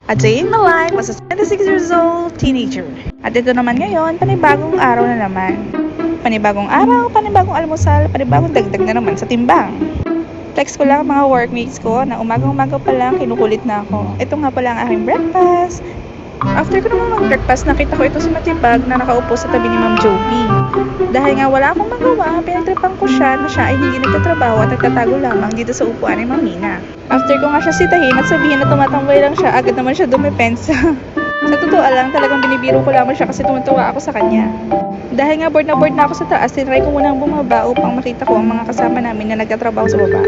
A day in my life was a 26 years old teenager. At ito naman ngayon, panibagong araw na naman. Panibagong araw, panibagong almusal, panibagong dagdag na naman sa timbang. Flex ko lang mga workmates ko na umagang-umaga pa lang kinukulit na ako. Ito nga pala ang aking breakfast. After ko naman mag-breakfast, nakita ko ito si Matibag na nakaupo sa tabi ni Ma'am Joby. Dahil nga wala akong magawa, pinagtripan ko siya na siya ay hindi nagtatrabaho at nagtatago lamang dito sa upuan ni Ma'am Nina. After ko nga siya sitahin at sabihin na tumatambay lang siya, agad naman siya dumepensa. Sa totoo lang, talagang binibiro ko lamang siya kasi tumutuwa ako sa kanya. Dahil nga bored na ako sa taas, tinry ko munang bumaba upang makita ko ang mga kasama namin na nagtatrabaho sa baba.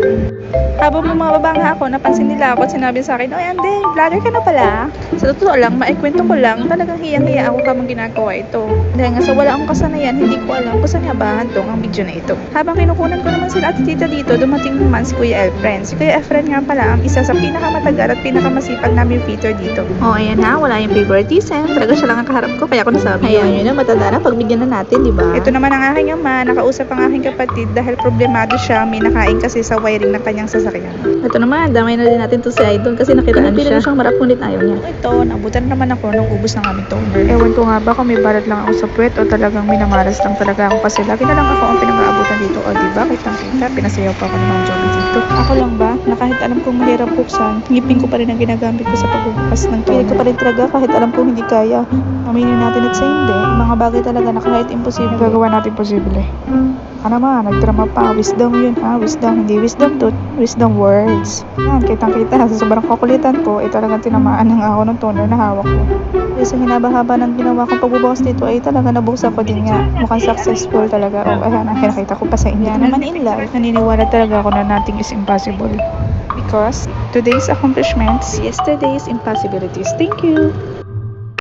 Habang bumababa nga ako, napansin nila ako at sinabi sa akin, "Oy Ande, vlogger ka na pala?" Sa totoo lang, maikwento ko lang, talagang hiyang-hiya ako kamang ginagawa ito. Dahil nga sa wala akong kasanayan, hindi ko alam kung saan nga ba hantong ang video na ito. Habang kinukunan ko naman sila at tita dito, dumating naman si Kuya Efren. Si Kuya Efren nga pala ang isa sa pinakamatagal at pinakamasipag namin feeder dito. Oh, ayan na. Wala yung favoritism. Talaga siya lang ang kaharap ko. Kaya ako nasabi. Ayan, yun na. Matanda na. Pagbigyan na natin, di ba? Ito naman ang aking ama, nakausap ang aking kapatid dahil problemado siya, may nakain kasi sa wiring ng kanyang sasakyan. Ito naman. Damay na din natin to si Idol kasi nakitaan siya. Siyang marap ngunit ayaw niya. Ito, nabutan naman ako nung ubos ng aming toner. Ewan ko nga ba kung may balat lang ako sa puwet o talagang minamaras lang talaga ako kasi lagi na lang ako ang pinag-aabutan dito. O diba, kitang-kita, pinasayaw pa ako ni Ma'am Joby dito. Ako lang ba, na kahit alam kong mahirap buksan, ngipin ko pa rin ang ginagamit ko sa pagbubukas ng toner. Pilit ko pa rin talaga kahit alam kong hindi kaya. Aminin natin at sa hindi, mga bagay talaga na kahit imposible, gagawa natin posible. Ano naman, nagdrama pa. Wisdom yun ha. Wisdom, hindi wisdom tooth. Wisdom words. Yan, kitang-kita. Sa sobrang kakulitan ko, talagang tinamaan ng ako ng toner na hawak ko. Kasi sa hinaba-haba ng ginawa kong pagbubukas dito ay talaga nabuksan ko din nga. Mukhang successful talaga. O, ayan, ang kinakita ko pa sa inyo. Naman in life, naniniwala talaga ako na nothing is impossible. Because today's accomplishments, yesterday's impossibilities. Thank you!